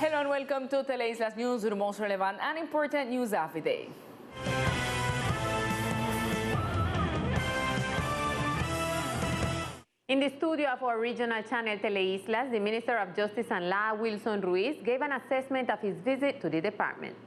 Hello and welcome to Teleislas News with the most relevant and important news of the day. In the studio of our regional channel Teleislas, the Minister of Justice and Law, Wilson Ruiz, gave an assessment of his visit to the department.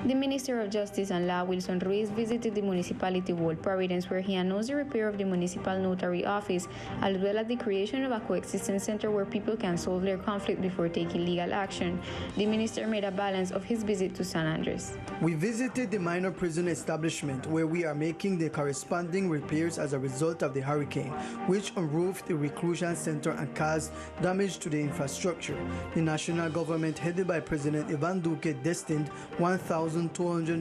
The Minister of Justice and Law, Wilson Ruiz, visited the municipality wall Providence, where he announced the repair of the municipal notary office, as well as the creation of a coexistence center where people can solve their conflict before taking legal action. The minister made a balance of his visit to San Andres. We visited the minor prison establishment, where we are making the corresponding repairs as a result of the hurricane, which unroofed the reclusion center and caused damage to the infrastructure. The national government, headed by President Ivan Duque, destined 1,200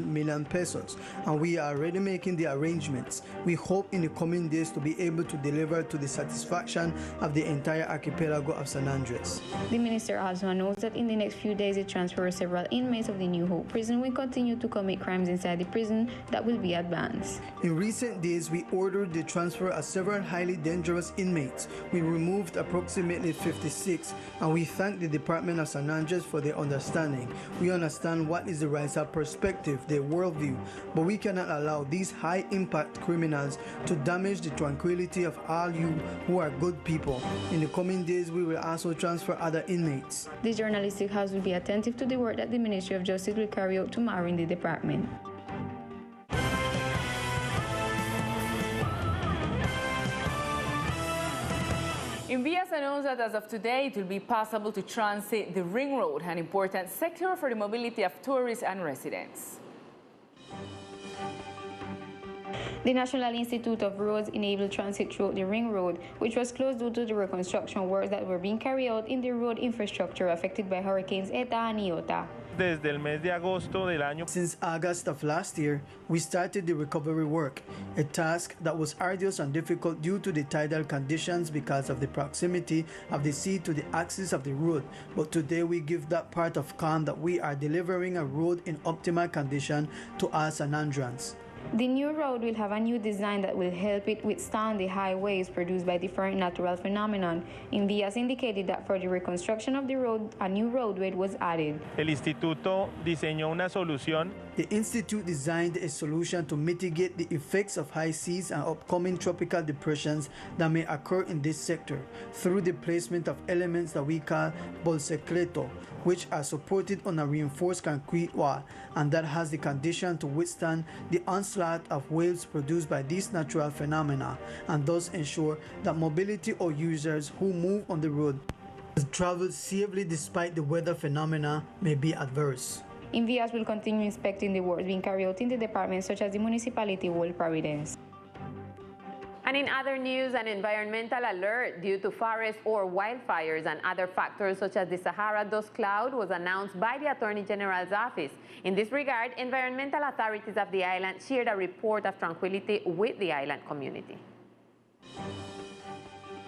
million pesos, and we are already making the arrangements. We hope in the coming days to be able to deliver to the satisfaction of the entire archipelago of San Andres. The minister also announced that in the next few days, the transfer of several inmates of the New Hope prison will continue to commit crimes inside the prison that will be advanced. In recent days, we ordered the transfer of several highly dangerous inmates. We removed approximately 56, and we thank the Department of San Andres for their understanding. We understand what is the right of perspective, their worldview, but we cannot allow these high-impact criminals to damage the tranquility of all you who are good people. In the coming days, we will also transfer other inmates. The journalistic house will be attentive to the work that the Ministry of Justice will carry out tomorrow in the department. INVIAS announced that as of today, it will be possible to transit the Ring Road, an important sector for the mobility of tourists and residents. The National Institute of Roads enabled transit through the Ring Road, which was closed due to the reconstruction works that were being carried out in the road infrastructure affected by hurricanes Eta and Iota. Desde el mes de agosto del año. Since August of last year, we started the recovery work, a task that was arduous and difficult due to the tidal conditions because of the proximity of the sea to the axis of the road. But today we give that part of calm that we are delivering a road in optimal condition to our San Andreans. The new road will have a new design that will help it withstand the high waves produced by different natural phenomenon. INVIAS indicated that for the reconstruction of the road, a new roadway was added. El instituto diseñó una solución. The institute designed a solution to mitigate the effects of high seas and upcoming tropical depressions that may occur in this sector through the placement of elements that we call bolsecleto, which are supported on a reinforced concrete wall and that has the condition to withstand the onslaught of waves produced by these natural phenomena, and thus ensure that mobility or users who move on the road travel safely despite the weather phenomena may be adverse. INVIAS will continue inspecting the works being carried out in the department, such as the municipality wall Providence. And in other news, an environmental alert due to forest or wildfires and other factors such as the Sahara dust cloud was announced by the Attorney General's office. In this regard, environmental authorities of the island shared a report of tranquility with the island community.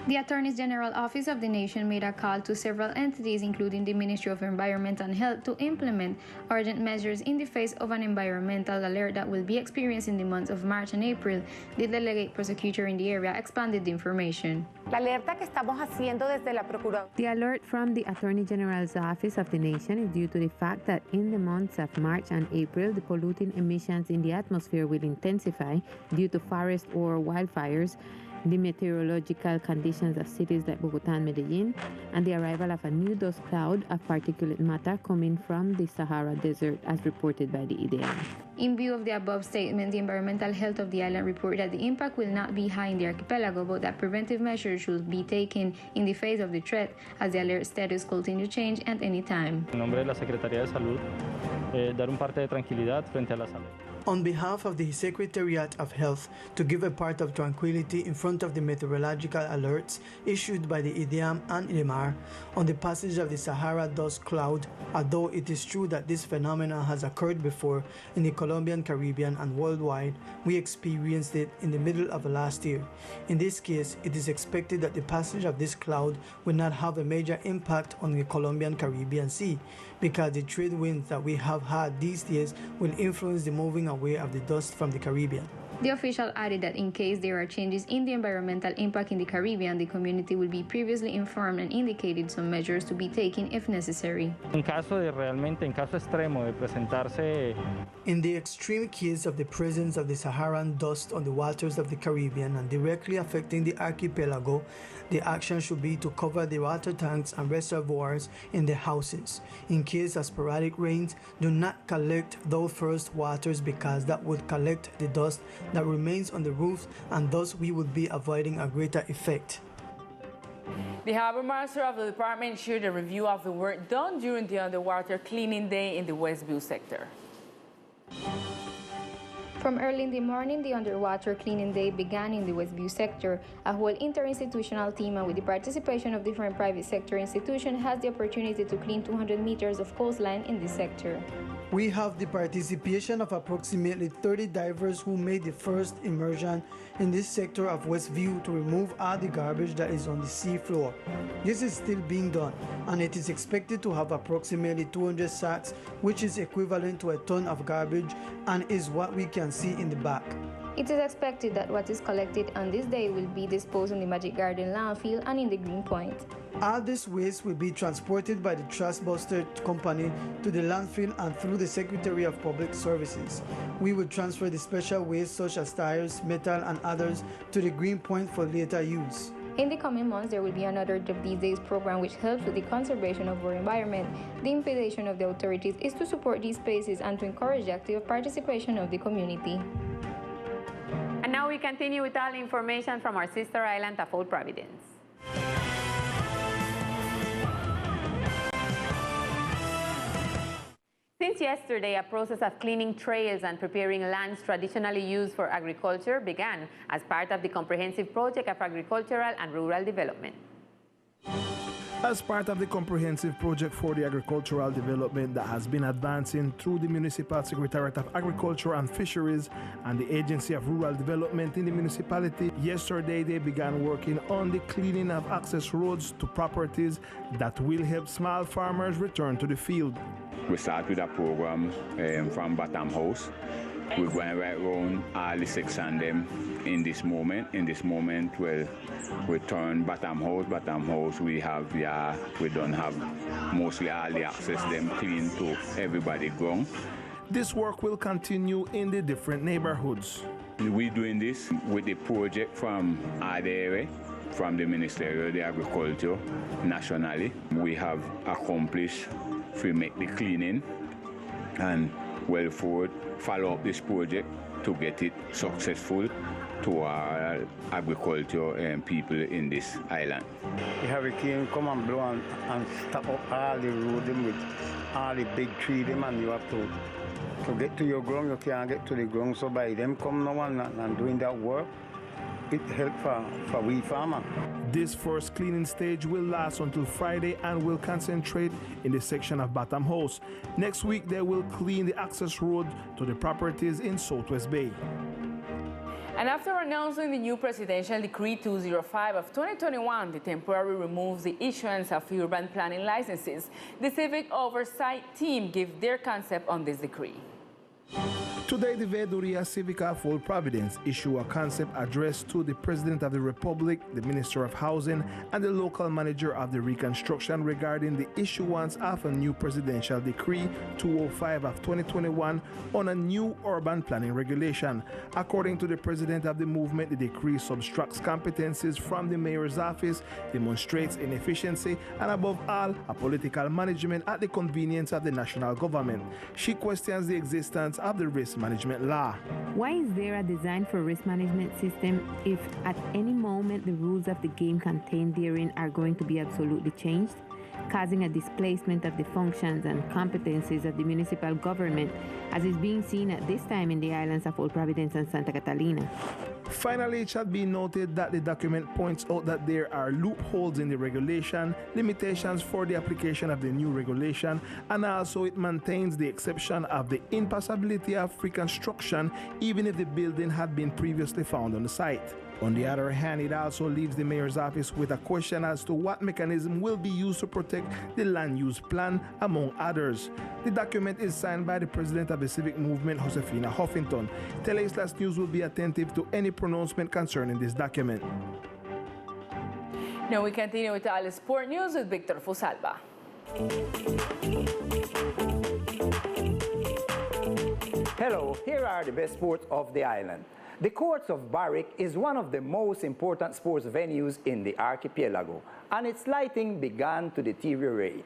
The Attorney General Office of the nation made a call to several entities, including the Ministry of Environment and Health, to implement urgent measures in the face of an environmental alert that will be experienced in the months of March and April. The delegate prosecutor in the area expanded the information. La alerta que estamos haciendo desde la Procuraduría. The alert from the Attorney General's Office of the nation is due to the fact that in the months of March and April, the polluting emissions in the atmosphere will intensify due to forest or wildfires, the meteorological conditions of cities like Bogotá and Medellin, and the arrival of a new dust cloud of particulate matter coming from the Sahara Desert, as reported by the EDM. In view of the above statement, the environmental health of the island reported that the impact will not be high in the archipelago, but that preventive measures should be taken in the face of the threat, as the alert status could continue to change at any time. En nombre de la Secretaría de Salud, dar un parte de tranquilidad frente a la salud. On behalf of the Secretariat of Health, to give a part of tranquility in front of the meteorological alerts issued by the IDEAM and ILMAR on the passage of the Sahara dust cloud, although it is true that this phenomenon has occurred before in the Colombian, Caribbean, and worldwide, we experienced it in the middle of last year. In this case, it is expected that the passage of this cloud will not have a major impact on the Colombian Caribbean Sea, because the trade winds that we have had these days will influence the moving away of the dust from the Caribbean. The official added that in case there are changes in the environmental impact in the Caribbean, the community will be previously informed and indicated some measures to be taken if necessary. En caso extremo de presentarse In the extreme case of the presence of the Saharan dust on the waters of the Caribbean and directly affecting the archipelago, the action should be to cover the water tanks and reservoirs in the houses. In case of sporadic rains, do not collect those first waters because that would collect the dust that remains on the roofs, and thus we would be avoiding a greater effect. The Harbour Master of the department shared a review of the work done during the underwater cleaning day in the Westview sector. From early in the morning, the underwater cleaning day began in the Westview sector. A whole interinstitutional team, and with the participation of different private sector institutions, has the opportunity to clean 200 meters of coastline in this sector. We have the participation of approximately 30 divers who made the first immersion in this sector of Westview to remove all the garbage that is on the sea floor. This is still being done, and it is expected to have approximately 200 sacks, which is equivalent to a ton of garbage and is what we can see in the back. It is expected that what is collected on this day will be disposed in the Magic Garden landfill and in the Green Point. All this waste will be transported by the Trash Buster company to the landfill and through the Secretary of Public Services. We will transfer the special waste such as tires, metal, and others to the Green Point for later use. In the coming months, there will be another of these days program which helps with the conservation of our environment. The invitation of the authorities is to support these spaces and to encourage the active participation of the community. And now we continue with all information from our sister island of Old Providence. Since yesterday, a process of cleaning trails and preparing lands traditionally used for agriculture began as part of the comprehensive project of agricultural and rural development. As part of the comprehensive project for the agricultural development that has been advancing through the Municipal Secretariat of Agriculture and Fisheries and the Agency of Rural Development in the municipality, yesterday they began working on the cleaning of access roads to properties that will help small farmers return to the field. We start with a program from Bottom House. We're going right around all the section them in this moment. In this moment, we turn Bottom House, we don't have mostly all the access them clean to everybody ground. This work will continue in the different neighborhoods. We're doing this with the project from ADR, from the Ministry of the Agriculture nationally. We have accomplished to make the cleaning and well forward follow up this project to get it successful to our agriculture and people in this island. The hurricane come and blow and stop up all the road with all the big trees and you have to get to your ground, you can't get to the ground, so by them come now and doing that work, it helps for we farmers. This first cleaning stage will last until Friday and will concentrate in the section of Bottom House. Next week, they will clean the access road to the properties in Southwest Bay. And after announcing the new Presidential Decree 205 of 2021, the temporary removes the issuance of urban planning licenses, the Civic Oversight team gave their concept on this decree. Today, the Veeduría Cívica of Old Providence issued a concept address to the President of the Republic, the Minister of Housing, and the local manager of the reconstruction regarding the issuance of a new Presidential Decree 205 of 2021 on a new urban planning regulation. According to the President of the movement, the decree subtracts competencies from the Mayor's office, demonstrates inefficiency, and above all, a political management at the convenience of the national government. She questions the existence of the risk management law. Why is there a design for risk management system if at any moment the rules of the game contained therein are going to be absolutely changed, causing a displacement of the functions and competencies of the municipal government, as is being seen at this time in the islands of Old Providence and Santa Catalina? Finally, it should be noted that the document points out that there are loopholes in the regulation, limitations for the application of the new regulation, and also it maintains the exception of the impossibility of reconstruction even if the building had been previously found on the site. On the other hand, it also leaves the mayor's office with a question as to what mechanism will be used to protect the land use plan, among others. The document is signed by the president of the civic movement, Josefina Huffington. Teleislas News will be attentive to any pronouncement concerning this document. Now we continue with all sport news with Victor Fusalva. Hello, here are the best sports of the island. The courts of Barrack is one of the most important sports venues in the archipelago, and its lighting began to deteriorate.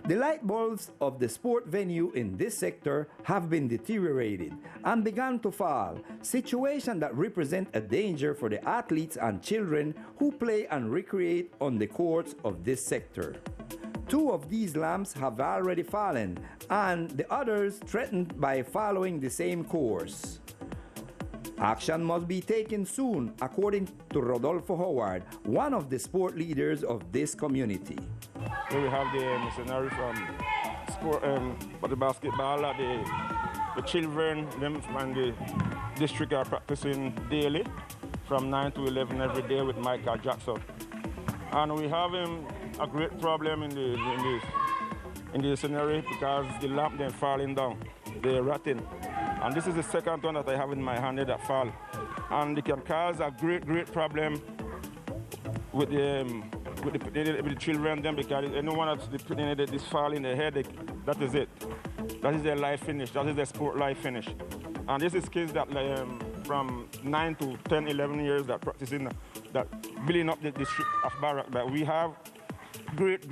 The light bulbs of the sport venue in this sector have been deteriorated and began to fall, situation that represent a danger for the athletes and children who play and recreate on the courts of this sector. 2 of these lamps have already fallen, and the others threatened by following the same course. Action must be taken soon, according to Rodolfo Howard, one of the sport leaders of this community. Here we have the missionary from sport, for the basketball. The children them from the district are practicing daily from 9 to 11 every day with Michael Jackson. And we have a great problem in the scenery because the lamp then falling down, they're rotting. And this is the second one that I have in my hand that fall. And it can cause a great problem with the children then, because anyone that's this fall in the head, that is it. That is their life finish, that is their sport life finish. And this is kids that from 9 to 10, 11 years that practicing, that building up the district of Barrack, that we have great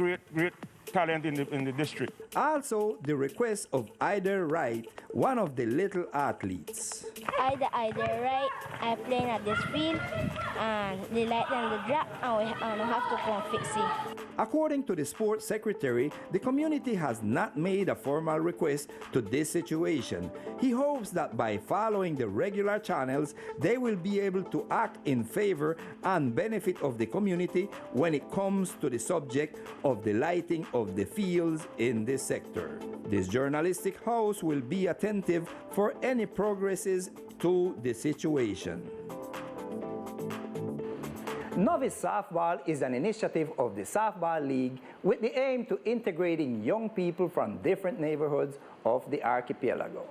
talent in the district. Also, the request of Ida Wright, one of the little athletes. Ida Wright, I playing at this field, and the light and the drop, and we have to come fix it. According to the sports secretary, the community has not made a formal request to this situation. He hopes that by following the regular channels, they will be able to act in favor and benefit of the community when it comes to the subject of the lighting of the fields in this sector. This journalistic house will be attentive for any progresses to the situation. Novice Softball is an initiative of the Softball League with the aim to integrating young people from different neighborhoods of the archipelago.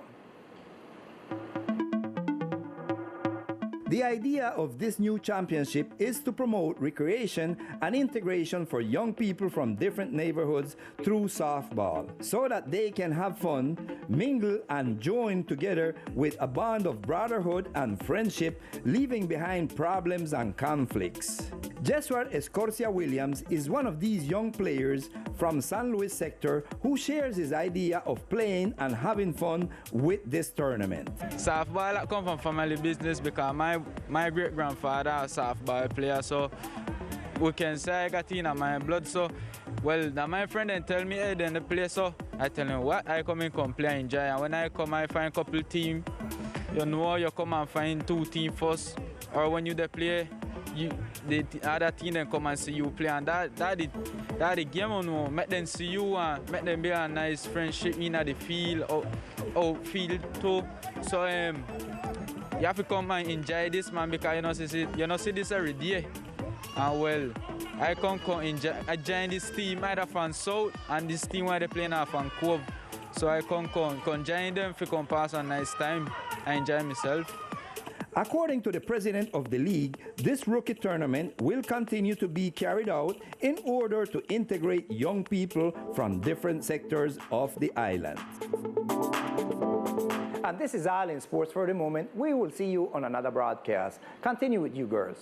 The idea of this new championship is to promote recreation and integration for young people from different neighborhoods through softball, so that they can have fun, mingle, and join together with a bond of brotherhood and friendship, leaving behind problems and conflicts. Jesuar Escorcia Williams is one of these young players from San Luis sector who shares his idea of playing and having fun with this tournament. Softball come from family business because my great-grandfather was a softball player, so we can say I got in my blood. So, well, now my friend then tell me, hey, then the play, so I tell him what, I come and play and enjoy. And when I come, I find a couple teams. You know, you come and find 2 teams first, or when you play, the other team then come and see you play, and that the game, you know, make them see you and make them be a nice friendship in the field, outfield too. So you have to come and enjoy this, man, because you know see this every day. And well, I can come enjoy. I join this team either from South and this team where they play now from Cove. So I can come join them to come pass a nice time. I enjoy myself. According to the president of the league, this rookie tournament will continue to be carried out in order to integrate young people from different sectors of the island. And this is all in sports for the moment. We will see you on another broadcast. Continue with you girls.